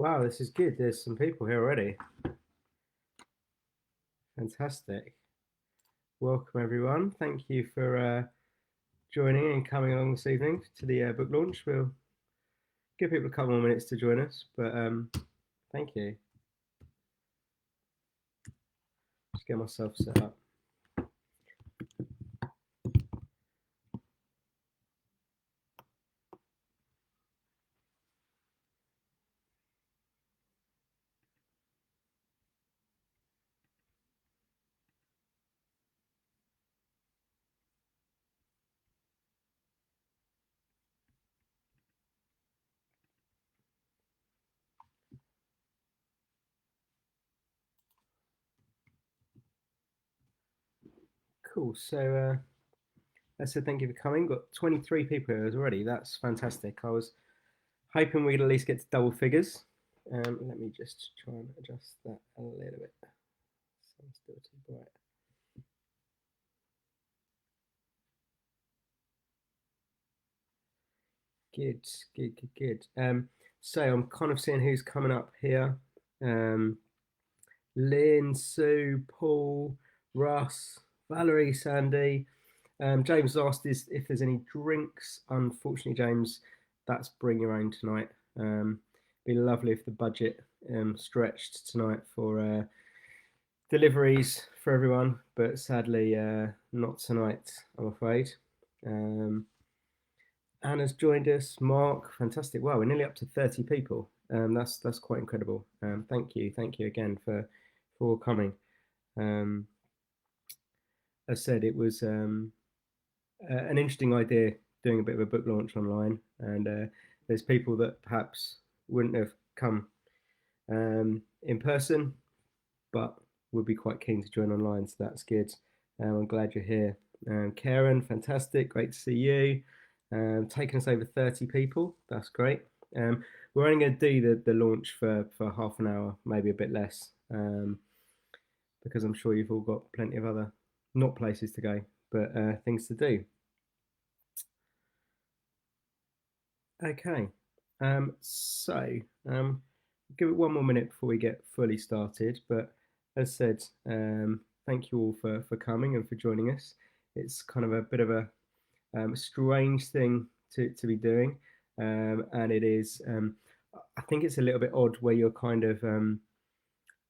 Wow, this is good. There's some people here already. Fantastic. Welcome, everyone. Thank you for joining and coming along this evening to the book launch. We'll give people a couple more minutes to join us, but thank you. Just get myself set up. Cool. So, I said thank you for coming. Got 23 people here already. That's fantastic. I was hoping we'd at least get to double figures. Let me just try and adjust that a little bit. Sounds still too bright. Good, good, good, good. So I'm kind of seeing who's coming up here. Um, Lynn, Sue, Paul, Russ, Valerie, Sandy. James asked if there's any drinks. Unfortunately, James, that's bring your own tonight. Be lovely if the budget stretched tonight for deliveries for everyone, but sadly, not tonight, I'm afraid. Um, Anna's joined us. Mark, fantastic. Wow, we're nearly up to 30 people. That's quite incredible. Thank you again for coming. Um, as I said, it was an interesting idea doing a bit of a book launch online, and there's people that perhaps wouldn't have come in person, but would be quite keen to join online. So that's good. I'm glad you're here. Karen, fantastic. Great to see you. Taking us over 30 people. That's great. We're only going to do the launch for half an hour, maybe a bit less, because I'm sure you've all got plenty of other, not places to go, but things to do. Okay. So give it one more minute before we get fully started. But as said, thank you all for coming and for joining us. It's kind of a bit of a strange thing to be doing, and it is. I think it's a little bit odd where you're kind of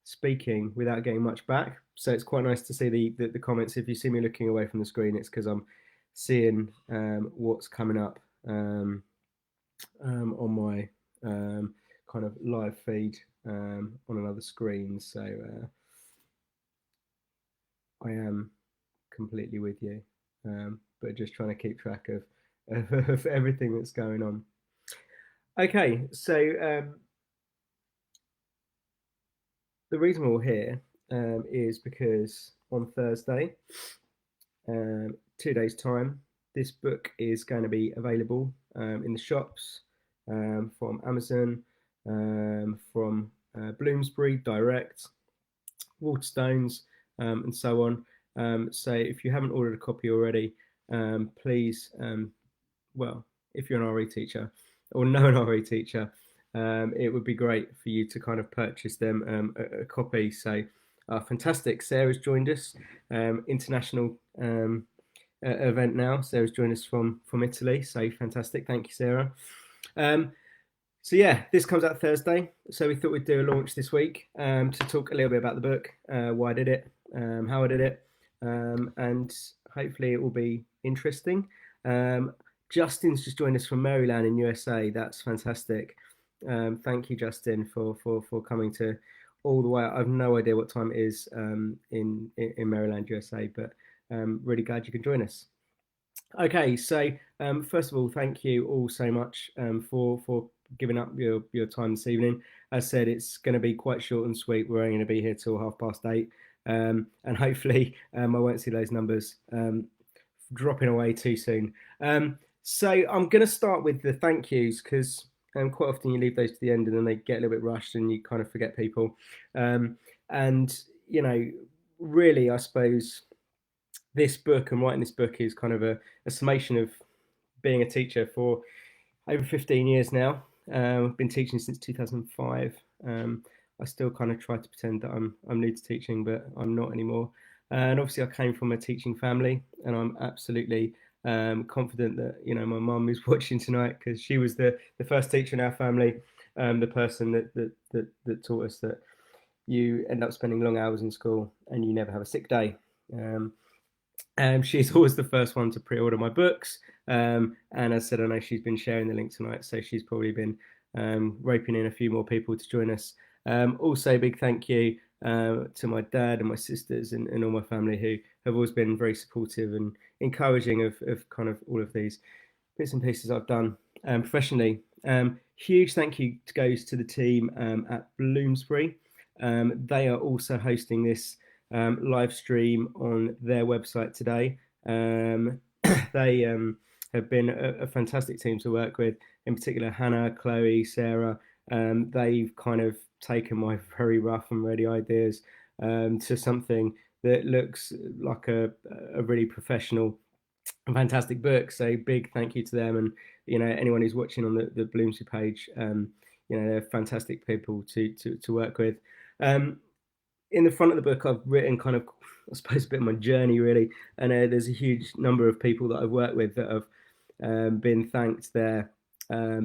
speaking without getting much back. So it's quite nice to see the comments. If you see me looking away from the screen, it's because I'm seeing what's coming up. On my kind of live feed on another screen. So I am completely with you, but just trying to keep track of everything that's going on. Okay, so the reason we're here is because on Thursday, 2 days' time, this book is going to be available in the shops from Amazon, from Bloomsbury Direct, Waterstones, and so on. So if you haven't ordered a copy already, please, well, if you're an RE teacher or know an RE teacher, it would be great for you to kind of purchase them a copy. So fantastic. Sarah's joined us, international event now. Sarah's joined us from Italy. So fantastic. Thank you, Sarah. So yeah, this comes out Thursday. So we thought we'd do a launch this week to talk a little bit about the book, why I did it, how I did it, and hopefully it will be interesting. Justin's just joined us from Maryland in USA. That's fantastic. Thank you, Justin, for coming to all the way. I have no idea what time it is in Maryland, USA, but really glad you can join us. Okay, so first of all, thank you all so much for giving up your time this evening. As I said, it's going to be quite short and sweet. We're only going to be here till 8:30, and hopefully I won't see those numbers dropping away too soon. So I'm going to start with the thank yous because quite often you leave those to the end and then they get a little bit rushed and you kind of forget people. And you know, really, I suppose this book and writing this book is kind of a summation of being a teacher for over 15 years now. I've been teaching since 2005. I still kind of try to pretend that I'm new to teaching, but I'm not anymore. And obviously, I came from a teaching family, and I'm absolutely confident that my mum is watching tonight, because she was the first teacher in our family, the person that taught us that you end up spending long hours in school and you never have a sick day. And she's always the first one to pre-order my books. And as I said, I know she's been sharing the link tonight, so she's probably been roping in a few more people to join us. Also, big thank you to my dad and my sisters and all my family, who have always been very supportive and encouraging of kind of all of these bits and pieces I've done professionally. Huge thank you goes to the team at Bloomsbury. They are also hosting this live stream on their website today. They have been a fantastic team to work with, in particular Hannah, Chloe, Sarah. They've kind of taken my very rough and ready ideas to something that looks like a really professional and fantastic book. So big thank you to them, and anyone who's watching on the Bloomsbury page. They're fantastic people to work with. In the front of the book, I've written kind of, I suppose, a bit of my journey, really. And there's a huge number of people that I've worked with that have been thanked there,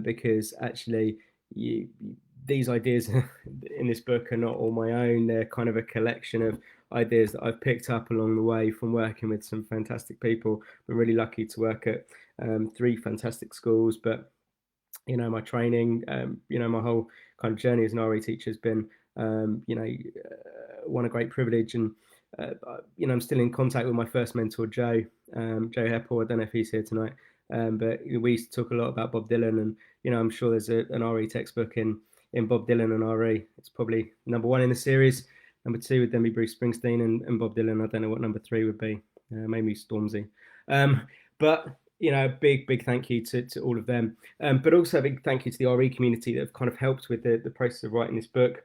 because actually these ideas in this book are not all my own. They're kind of a collection of ideas that I've picked up along the way from working with some fantastic people. I'm really lucky to work at 3 fantastic schools, but my training, my whole kind of journey as an RE teacher has been one a great privilege. And I'm still in contact with my first mentor, Joe Heppel. I don't know if he's here tonight, but we used to talk a lot about Bob Dylan, and I'm sure there's an RE textbook in Bob Dylan and RE. It's probably number 1 in the series. Number 2 would then be Bruce Springsteen and Bob Dylan. I don't know what number 3 would be. Maybe Stormzy. But big thank you to all of them. But also a big thank you to the RE community that have kind of helped with the process of writing this book,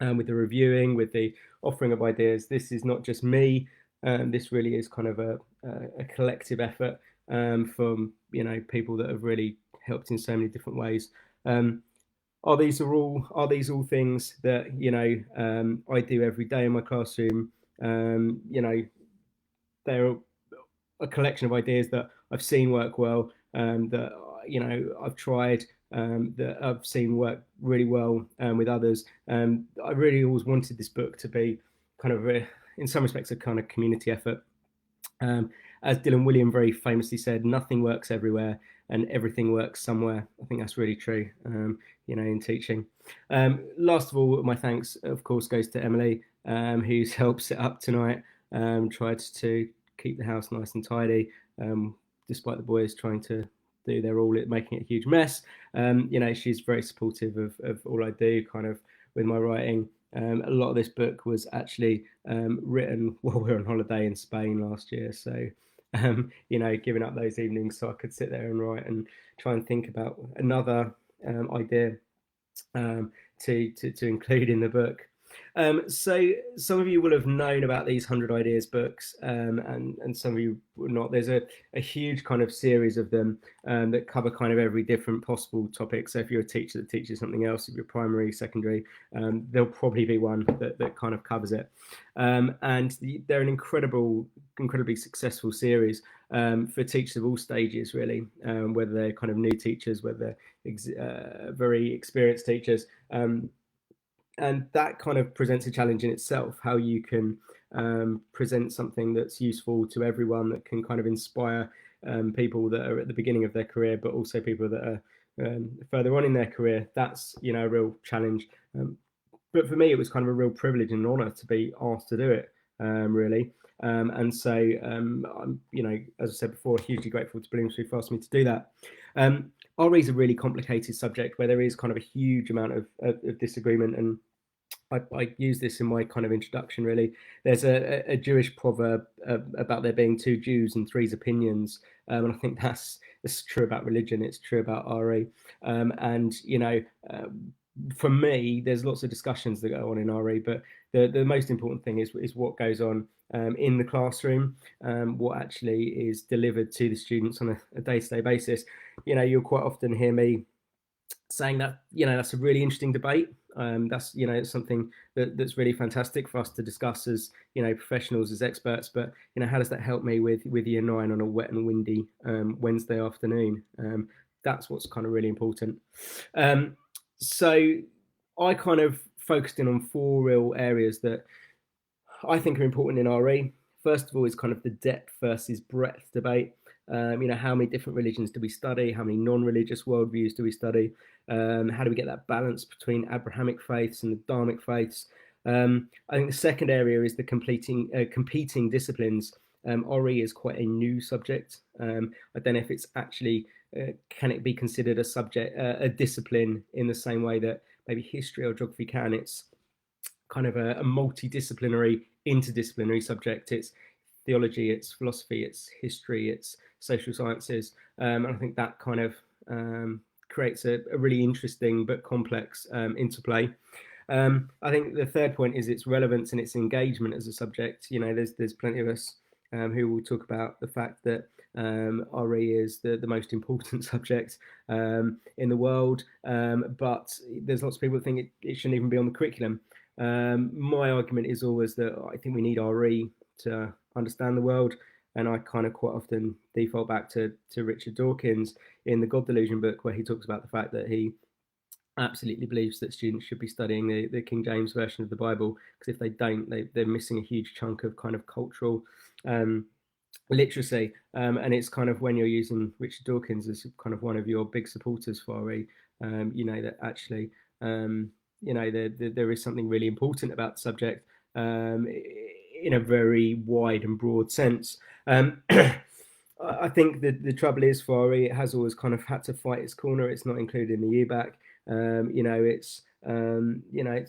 with the reviewing, with the offering of ideas. This is not just me. This really is kind of a collective effort from people that have really helped in so many different ways. Are these all things that I do every day in my classroom? They're a collection of ideas that I've seen work well, that I've tried, that I've seen work really well with others. I really always wanted this book to be kind of in some respects a kind of community effort. As Dylan Wiliam very famously said, nothing works everywhere and everything works somewhere. I think that's really true, in teaching. Last of all, my thanks, of course, goes to Emily, who's helped set up tonight, tried to keep the house nice and tidy, despite the boys trying to do their all, making it a huge mess. She's very supportive of all I do, kind of with my writing. A lot of this book was actually written while we were on holiday in Spain last year. So, giving up those evenings so I could sit there and write and try and think about another idea to include in the book. So some of you will have known about these 100 Ideas books, and some of you will not. There's a huge kind of series of them that cover kind of every different possible topic. So if you're a teacher that teaches something else, if you're primary, secondary, there'll probably be one that kind of covers it. And they're an incredibly successful series for teachers of all stages, really, whether they're kind of new teachers, whether they're very experienced teachers. And that kind of presents a challenge in itself, how you can present something that's useful to everyone, that can kind of inspire people that are at the beginning of their career, but also people that are further on in their career. That's, a real challenge. But for me, it was kind of a real privilege and an honor to be asked to do it, really. And so, I'm, as I said before, hugely grateful to Bloomsbury for asking me to do that. RE is a really complicated subject where there is kind of a huge amount of disagreement, and I use this in my kind of introduction, really. There's a Jewish proverb about there being 2 Jews and 3's opinions, and I think that's true about religion. It's true about RE, and for me, there's lots of discussions that go on in RE, but the most important thing is what goes on in the classroom, what actually is delivered to the students on a day-to-day basis. You'll quite often hear me saying that that's a really interesting debate. That's it's something that's really fantastic for us to discuss as professionals, as experts. But how does that help me with year 9 on a wet and windy Wednesday afternoon? That's what's kind of really important. So I kind of focused in on 4 real areas that I think are important in RE. First of all, is kind of the depth versus breadth debate. How many different religions do we study? How many non-religious worldviews do we study? How do we get that balance between Abrahamic faiths and the Dharmic faiths? I think the second area is the competing disciplines. RE is quite a new subject. I don't know if it's actually can it be considered a subject, a discipline in the same way that maybe history or geography can. It's kind of a multidisciplinary, interdisciplinary subject. It's theology, it's philosophy, it's history, it's social sciences. And I think that kind of creates a really interesting but complex interplay. I think the third point is its relevance and its engagement as a subject. There's plenty of us who will talk about the fact that RE is the most important subject in the world, but there's lots of people that think it shouldn't even be on the curriculum. My argument is always that I think we need RE to understand the world, and I kind of quite often default back to Richard Dawkins in the God Delusion book, where he talks about the fact that he absolutely believes that students should be studying the King James version of the Bible, because if they don't, they're missing a huge chunk of kind of cultural literacy. And it's kind of when you're using Richard Dawkins as kind of one of your big supporters for RE, that actually there is something really important about the subject in a very wide and broad sense. I think that the trouble is for RE, it has always kind of had to fight its corner. It's not included in the UBAC.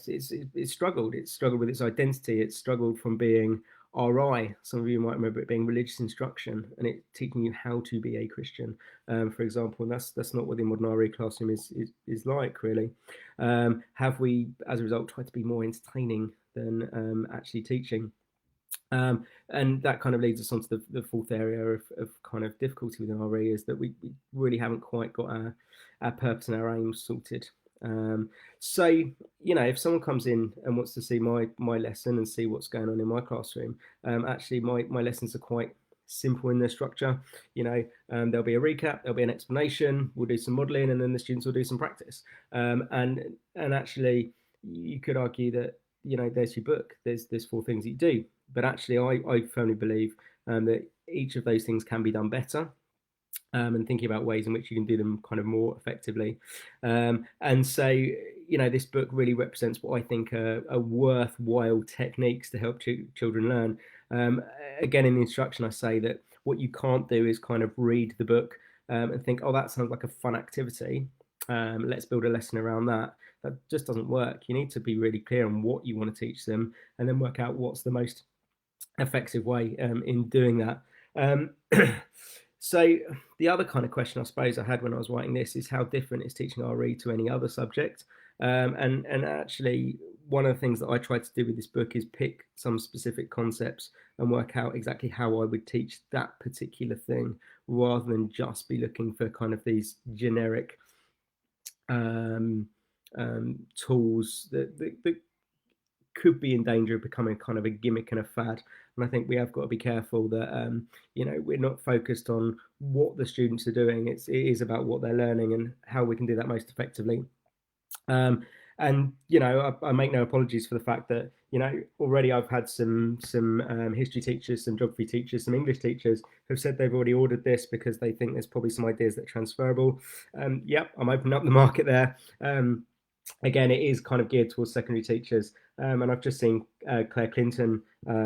It's struggled. It's struggled with its identity. It's struggled from being RI. Some of you might remember it being religious instruction, and it teaching you how to be a Christian, for example. And that's not what the modern RE classroom is like, really. Have we, as a result, tried to be more entertaining than actually teaching? And that kind of leads us on to the fourth area of kind of difficulty within RE, is that we really haven't quite got our purpose and our aims sorted. So if someone comes in and wants to see my lesson and see what's going on in my classroom, actually my lessons are quite simple in their structure. There'll be a recap, there'll be an explanation, we'll do some modeling, and then the students will do some practice. And actually you could argue that there's your book, there's 4 things that you do, but actually I firmly believe that each of those things can be done better. And thinking about ways in which you can do them kind of more effectively. And so, this book really represents what I think are worthwhile techniques to help children learn. Again, in the instruction, I say that what you can't do is kind of read the book and think, oh, that sounds like a fun activity. Let's build a lesson around that. That just doesn't work. You need to be really clear on what you want to teach them, and then work out what's the most effective way in doing that. So the other kind of question I suppose I had when I was writing this is, how different is teaching RE to any other subject? And actually, one of the things that I tried to do with this book is pick some specific concepts and work out exactly how I would teach that particular thing, rather than just be looking for kind of these generic tools that could be in danger of becoming kind of a gimmick and a fad. And I think we have got to be careful that we're not focused on what the students are doing. It is about what they're learning and how we can do that most effectively. And I make no apologies for the fact that already I've had some history teachers, some geography teachers, some English teachers who've said they've already ordered this because they think there's probably some ideas that are transferable. Yep, I'm opening up the market there. Again, it is kind of geared towards secondary teachers, and I've just seen Claire Clinton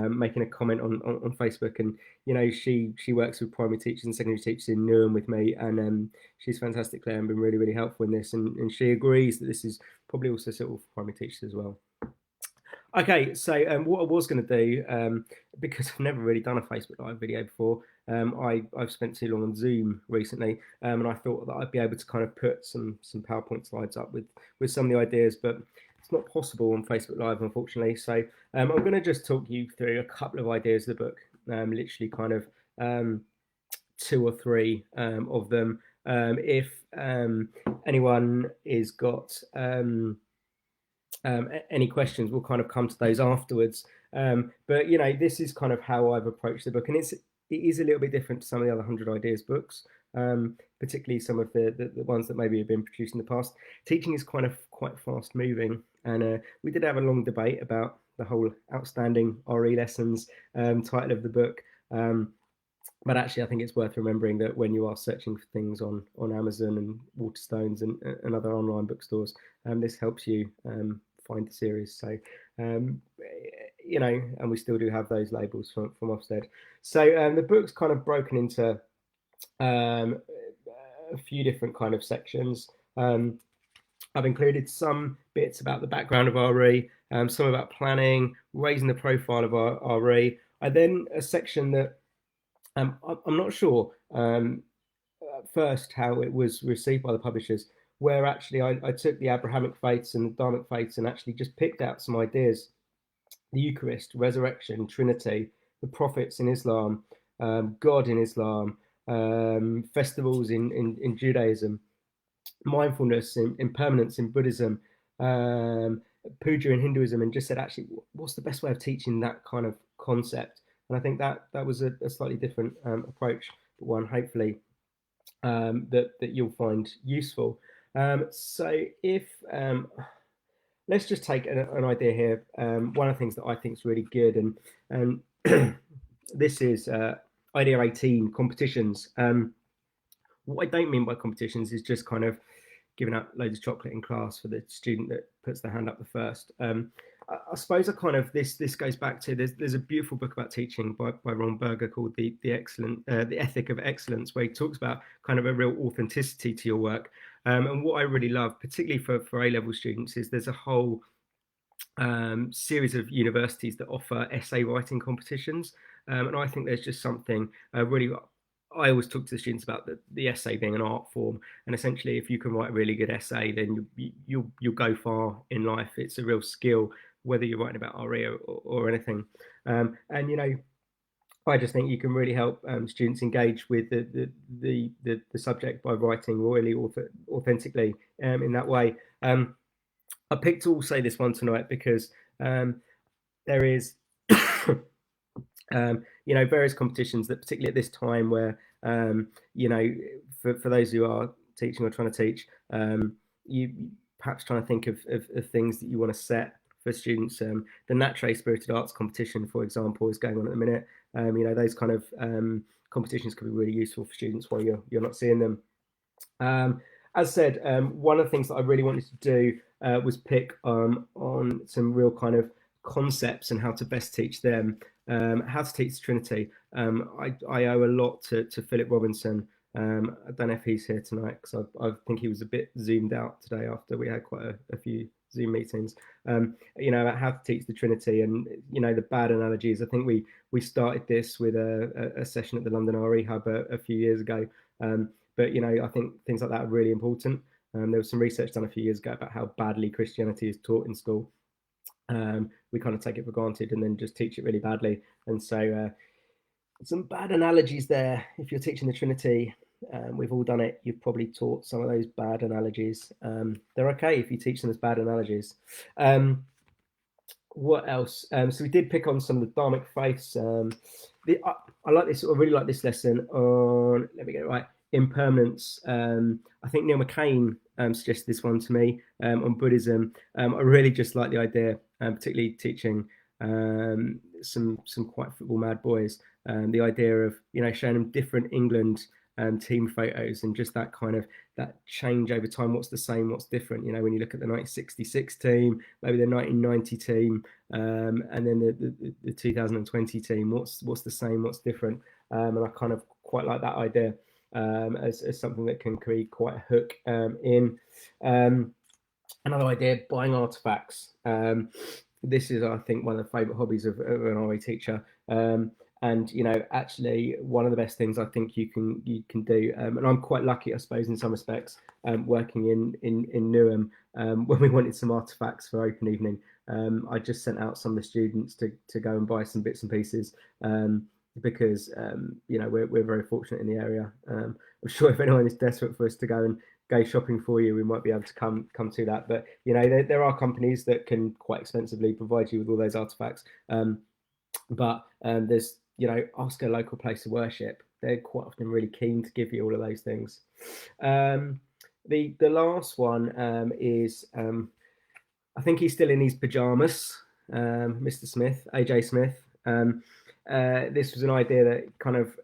making a comment on Facebook, and she works with primary teachers and secondary teachers in Newham with me, and she's fantastic, Claire, and been really, really helpful in this, and she agrees that this is probably also suitable for primary teachers as well. Okay, so what I was going to do, because I've never really done a Facebook Live video before, I've spent too long on Zoom recently, and I thought that I'd be able to kind of put some PowerPoint slides up with some of the ideas, but it's not possible on Facebook Live, unfortunately. So I'm going to just talk you through a couple of ideas of the book, literally kind of 2 or 3 of them, if anyone is got any questions, we'll kind of come to those afterwards. But you know, this is kind of how I've approached the book, and it is a little bit different to some of the other 100 Ideas books, particularly some of the ones that maybe have been produced in the past. Teaching is kind of quite fast moving, and we did have a long debate about the whole outstanding RE lessons title of the book. But actually, I think it's worth remembering that when you are searching for things on Amazon and Waterstones and other online bookstores, this helps you find the series. So, you know, and we still do have those labels from Ofsted. So the book's kind of broken into a few different kind of sections. I've included some bits about the background of RE, some about planning, raising the profile of RE. Then a section that I'm not sure at first how it was received by the publishers, where actually I took the Abrahamic faiths and the Dharmic faiths and actually just picked out some ideas: the Eucharist, resurrection, Trinity, the prophets in Islam, God in Islam, festivals in Judaism, mindfulness, impermanence in Buddhism, puja in Hinduism, and just said, actually, what's the best way of teaching that kind of concept? And I think that was a slightly different approach, but one hopefully that you'll find useful. So if let's just take an idea here. One of the things that I think is really good, and this is idea 18, competitions. What I don't mean by competitions is just kind of giving out loads of chocolate in class for the student that puts their hand up the first. I suppose I kind of this goes back to there's a beautiful book about teaching by Ron Berger called the Ethic of Excellence, where he talks about kind of a real authenticity to your work. And what I really love, particularly for A-level students, is there's a whole series of universities that offer essay writing competitions, and I think there's just something really. I always talk to the students about the essay being an art form, and essentially, if you can write a really good essay, then you'll go far in life. It's a real skill, whether you're writing about RE or anything. And you know, I just think you can really help students engage with the subject by writing really authentically in that way. I picked also this one tonight because there is. You know, various competitions that, particularly at this time where, you know, for those who are teaching or trying to teach, you perhaps trying to think of things that you want to set for students. The Natre Spirited Arts competition, for example, is going on at the minute. You know, those kind of competitions could be really useful for students while you're not seeing them. As said, one of the things that I really wanted to do was pick on some real kind of concepts and how to best teach them. How to teach the Trinity. I owe a lot to Philip Robinson. I don't know if he's here tonight because I think he was a bit zoomed out today after we had quite a few Zoom meetings. You know, about how to teach the Trinity and, you know, the bad analogies. I think we started this with a session at the London RE Hub a few years ago. But, you know, I think things like that are really important. There was some research done a few years ago about how badly Christianity is taught in school. We kind of take it for granted and then just teach it really badly. And so some bad analogies there. If you're teaching the Trinity, we've all done it. You've probably taught some of those bad analogies. They're okay if you teach them as bad analogies. What else? So we did pick on some of the Dharmic faiths. I like this. I really like this lesson on, let me get it right, impermanence. I think Neil McCain suggested this one to me on Buddhism. I really just like the idea, particularly teaching some quite football mad boys. The idea of, you know, showing them different England team photos and just that kind of that change over time. What's the same? What's different? You know, when you look at the 1966 team, maybe the 1990 team, and then the 2020 team. What's the same? What's different? And I kind of quite like that idea. As something that can create quite a hook in. Another idea, buying artifacts. This is, I think, one of the favourite hobbies of an RE teacher. And, you know, actually one of the best things I think you can do, and I'm quite lucky, I suppose, in some respects, working in Newham, when we wanted some artifacts for open evening. I just sent out some of the students to go and buy some bits and pieces. because we're very fortunate in the area. I'm sure if anyone is desperate for us to go and go shopping for you, we might be able to come to that. But there are companies that can quite expensively provide you with all those artifacts. But there's ask a local place of worship. They're quite often really keen to give you all of those things. The last one is I think he's still in his pajamas, Mr. Smith, AJ Smith. This was an idea that kind of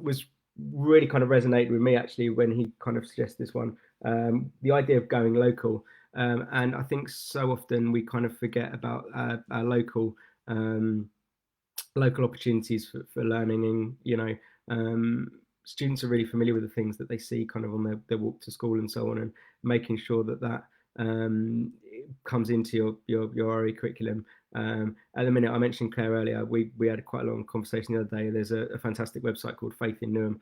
was really kind of resonated with me actually when he kind of suggested this one. The idea of going local, and I think so often we kind of forget about our local opportunities for learning, and students are really familiar with the things that they see kind of on their walk to school and so on, and making sure that comes into your RE curriculum. At the minute, I mentioned Claire earlier. We had quite a long conversation the other day. There's a fantastic website called Faith in Newham.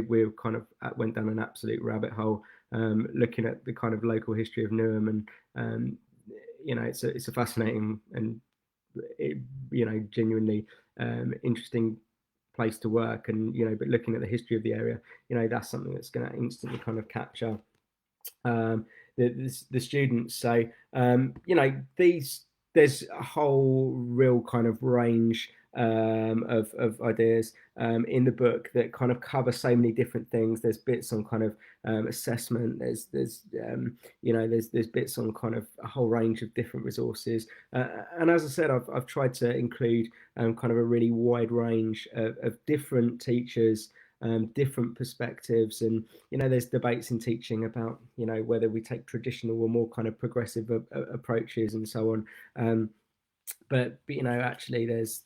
We kind of went down an absolute rabbit hole, looking at the kind of local history of Newham, and it's a fascinating and genuinely interesting place to work, and but looking at the history of the area, that's something that's going to instantly kind of capture the students. So there's a whole real kind of range of ideas in the book that kind of cover so many different things. There's bits on kind of assessment. There's bits on kind of a whole range of different resources. And as I said, I've tried to include kind of a really wide range of different teachers, different perspectives, and there's debates in teaching about whether we take traditional or more kind of progressive approaches and so on. But actually there's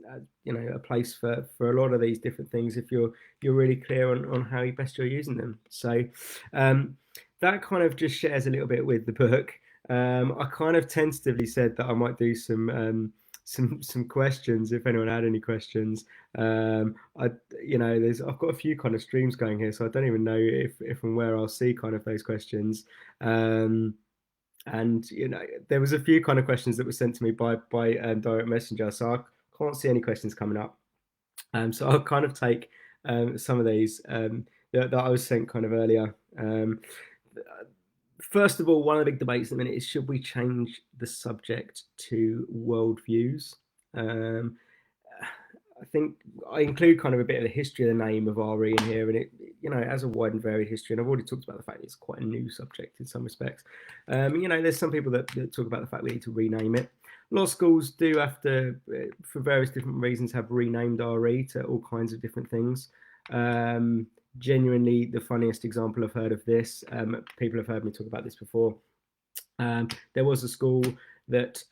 a place for a lot of these different things if you're really clear on how best you're using them. So that kind of just shares a little bit with the book. I kind of tentatively said that I might do some questions if anyone had any questions. I've got a few kind of streams going here, so I don't even know if and where I'll see kind of those questions. And there was a few kind of questions that were sent to me by direct messenger, so I can't see any questions coming up. So I'll kind of take some of these that I was sent kind of earlier. First of all, one of the big debates at the minute is, should we change the subject to worldviews? I think I include kind of a bit of the history of the name of RE in here, and it has a wide and varied history. And I've already talked about the fact that it's quite a new subject in some respects. There's some people that talk about the fact we need to rename it. A lot of schools do have to, for various different reasons, have renamed RE to all kinds of different things. Genuinely, the funniest example I've heard of this, people have heard me talk about this before. There was a school that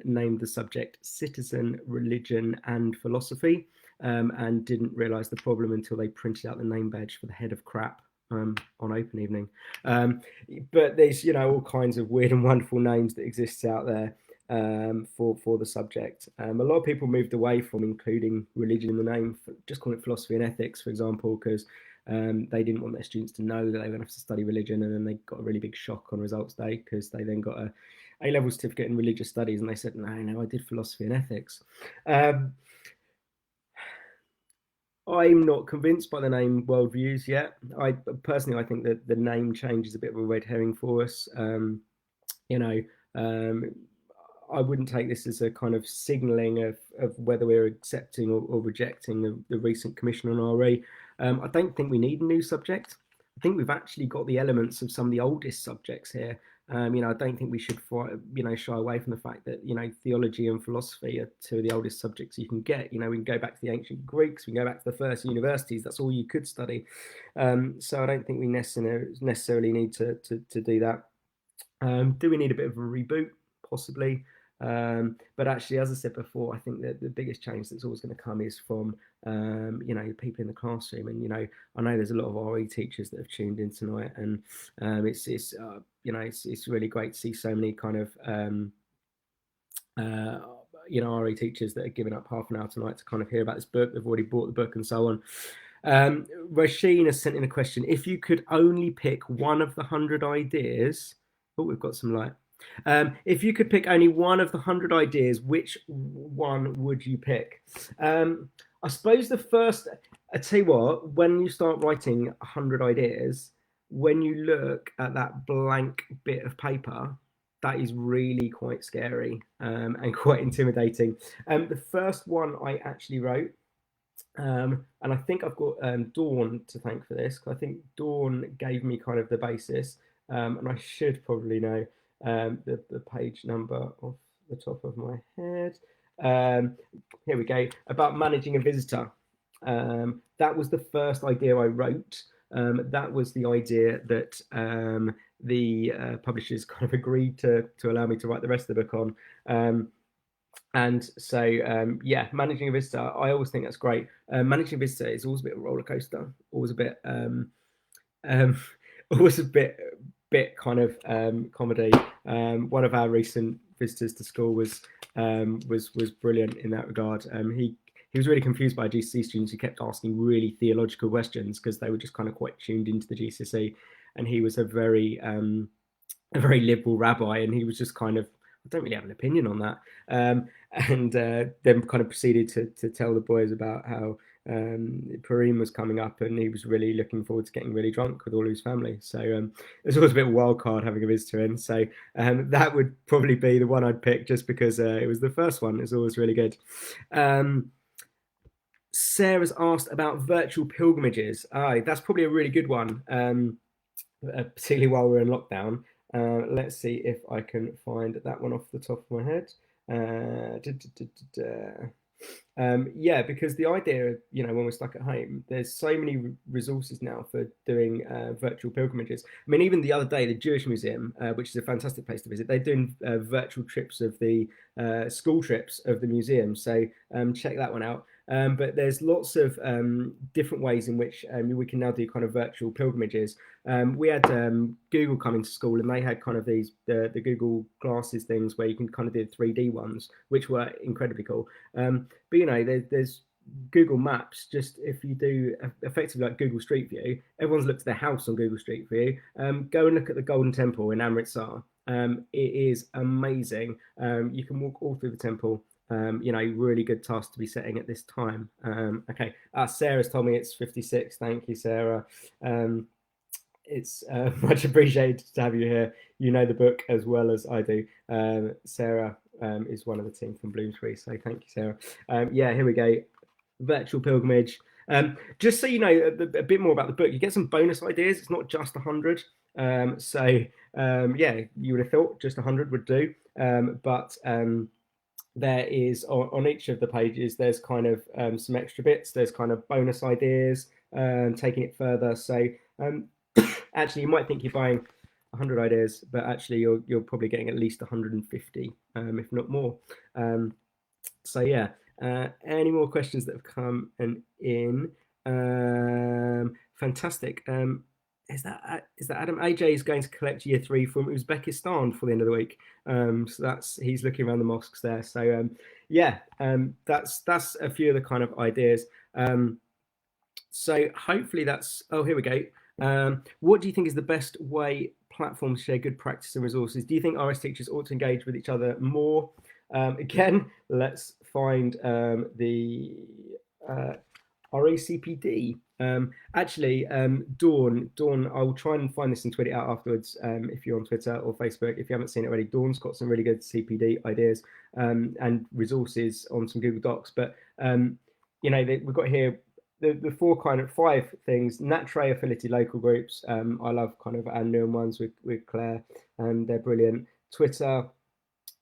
named the subject Citizen, Religion and Philosophy, and didn't realise the problem until they printed out the name badge for the head of crap on open evening. But there's all kinds of weird and wonderful names that exist out there for the subject. A lot of people moved away from including religion in the name, just calling it philosophy and ethics, for example, because they didn't want their students to know that they were going to have to study religion, and then they got a really big shock on results day because they then got a A-level certificate in religious studies, and they said, no, I did philosophy and ethics. I'm not convinced by the name Worldviews yet. I think that the name change is a bit of a red herring for us. I wouldn't take this as a kind of signalling of whether we're accepting or rejecting the recent commission on RE. I don't think we need a new subject. I think we've actually got the elements of some of the oldest subjects here. I don't think we should shy away from the fact that theology and philosophy are two of the oldest subjects you can get. We can go back to the ancient Greeks, we can go back to the first universities. That's all you could study. So I don't think we necessarily need to do that. Do we need a bit of a reboot? Possibly. But actually, as I said before, I think that the biggest change that's always going to come is from people in the classroom. And I know there's a lot of RE teachers that have tuned in tonight, and it's really great to see so many kind of RE teachers that are giving up half an hour tonight to kind of hear about this book. They've already bought the book and so on. Rasheen has sent in a question: if you could only pick one of the 100 ideas, we've got some light. If you could pick only one of the 100 ideas, which one would you pick? I suppose the first, I tell you what, when you start writing 100 ideas, when you look at that blank bit of paper, that is really quite scary and quite intimidating. The first one I actually wrote, and I think I've got Dawn to thank for this, because I think Dawn gave me kind of the basis, and I should probably know the page number off the top of my head. Here we go, about managing a visitor. That was the first idea I wrote. That was the idea that the publishers kind of agreed to allow me to write the rest of the book on. And so, yeah, managing a visitor, I always think that's great. Managing a visitor is always a bit of a roller coaster, always a bit, um, always a bit kind of comedy. One of our recent visitors to school was brilliant in that regard. He was really confused by GCSE students who kept asking really theological questions because they were just kind of quite tuned into the GCSE, and he was a very liberal rabbi, and he was just kind of, I don't really have an opinion on that. And then kind of proceeded to tell the boys about how Purim was coming up, and he was really looking forward to getting really drunk with all his family. So it's always a bit of a wild card having a visitor in. So that would probably be the one I'd pick, just because it was the first one. It's always really good. Sarah's asked about virtual pilgrimages. That's probably a really good one, particularly while we're in lockdown. Let's see if I can find that one off the top of my head. Yeah, because the idea, when we're stuck at home, there's so many resources now for doing virtual pilgrimages. I mean, even the other day, the Jewish Museum, which is a fantastic place to visit, they're doing virtual trips of the school trips of the museum. So check that one out. But there's lots of different ways in which we can now do kind of virtual pilgrimages. We had Google come into school, and they had kind of these the Google glasses things where you can kind of do 3D ones, which were incredibly cool. But there's Google Maps. Just if you do effectively like Google Street View, everyone's looked at their house on Google Street View. Go and look at the Golden Temple in Amritsar. It is amazing. You can walk all through the temple. Really good task to be setting at this time. Okay, Sarah's told me it's 56. Thank you, Sarah. It's much appreciated to have you here. You know the book as well as I do. Sarah is one of the team from Bloomsbury, so thank you, Sarah. Yeah, here we go. Virtual pilgrimage. Just so you know a bit more about the book, you get some bonus ideas. It's not just 100. Yeah, you would have thought just 100 would do. But there is on each of the pages, there's kind of some extra bits. There's kind of bonus ideas, taking it further. So actually, you might think you're buying 100 ideas, but actually you're probably getting at least 150, if not more. So yeah, any more questions that have come in? Fantastic. Is that Adam? AJ is going to collect year 3 from Uzbekistan for the end of the week. So he's looking around the mosques there. So yeah, that's a few of the kind of ideas. So hopefully that's. Oh, here we go. What do you think is the best way platforms share good practice and resources? Do you think RS teachers ought to engage with each other more? Again, let's find the RACPD. Actually, Dawn, I'll try and find this and tweet it out afterwards. If you're on Twitter or Facebook, if you haven't seen it already, Dawn's got some really good CPD ideas and resources on some Google Docs. But we've got here the 5 things. NatRe affiliated local groups. I love kind of our new ones with Claire, and they're brilliant. Twitter,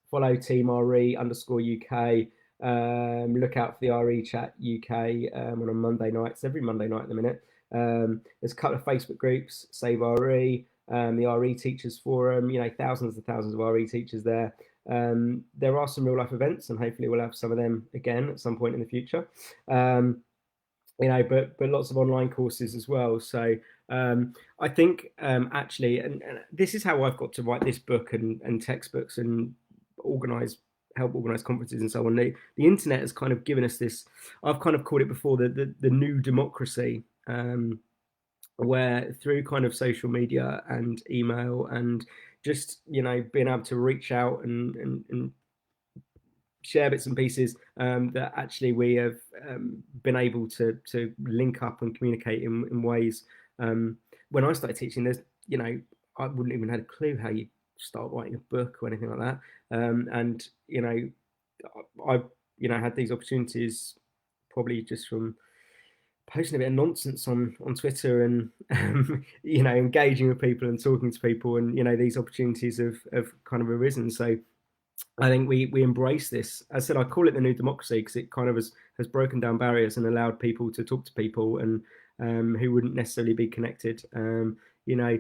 follow Team RE _UK. Look out for the RE Chat UK on Monday nights, every Monday night at the minute. There's a couple of Facebook groups, Save RE, the RE Teachers Forum, thousands and thousands of RE teachers there. There are some real life events, and hopefully we'll have some of them again at some point in the future. But lots of online courses as well. So I think actually, and this is how I've got to write this book and textbooks and help organize conferences and so on. The internet has kind of given us this, I've kind of called it before, the new democracy, where through kind of social media and email and just being able to reach out and share bits and pieces that actually we have been able to link up and communicate in ways. When I started teaching, I wouldn't even had a clue how you start writing a book or anything like that. And I had these opportunities probably just from posting a bit of nonsense on Twitter and engaging with people and talking to people, and these opportunities have kind of arisen. So I think we embrace this. As I said, I call it the new democracy because it kind of has broken down barriers and allowed people to talk to people and who wouldn't necessarily be connected. You know,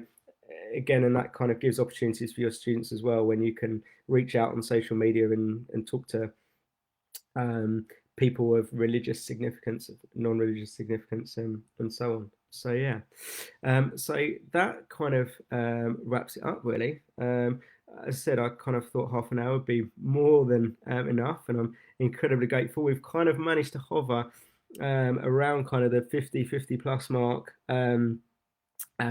Again, and that kind of gives opportunities for your students as well when you can reach out on social media and talk to um, people of religious significance, non-religious significance, and so on. So yeah, so that kind of wraps it up really. As I said, I kind of thought half an hour would be more than enough, and I'm incredibly grateful. We've kind of managed to hover around kind of the 50 plus mark.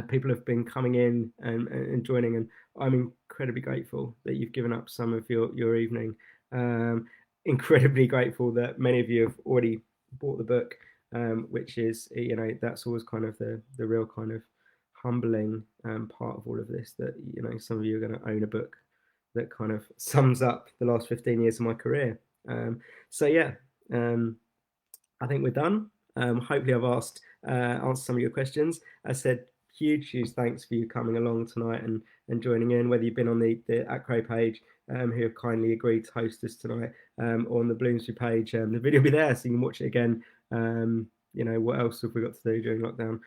People have been coming in and joining, and I'm incredibly grateful that you've given up some of your evening. Um, Incredibly grateful that many of you have already bought the book, which is that's always kind of the real kind of humbling part of all of this, that some of you are going to own a book that kind of sums up the last 15 years of my career. So yeah, I think we're done. Hopefully I've answered some of your questions. As I said, huge thanks for you coming along tonight and joining in, whether you've been on the Acro page, who have kindly agreed to host us tonight, or on the Bloomsbury page. The video will be there, so you can watch it again. What else have we got to do during lockdown?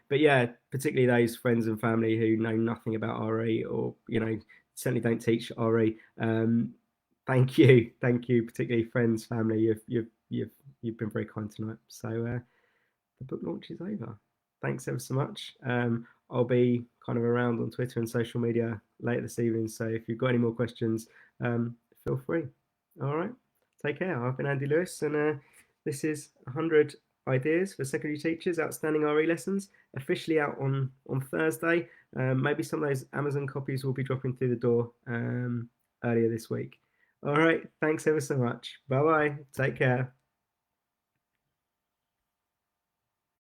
But yeah, particularly those friends and family who know nothing about RE, or certainly don't teach RE. Thank you, particularly friends, family. You've been very kind tonight. So the book launch is over. Thanks ever so much. I'll be kind of around on Twitter and social media later this evening. So if you've got any more questions, feel free. All right. Take care. I've been Andy Lewis, and this is 100 Ideas for Secondary Teachers Outstanding RE Lessons, officially out on Thursday. Maybe some of those Amazon copies will be dropping through the door earlier this week. All right. Thanks ever so much. Bye bye. Take care.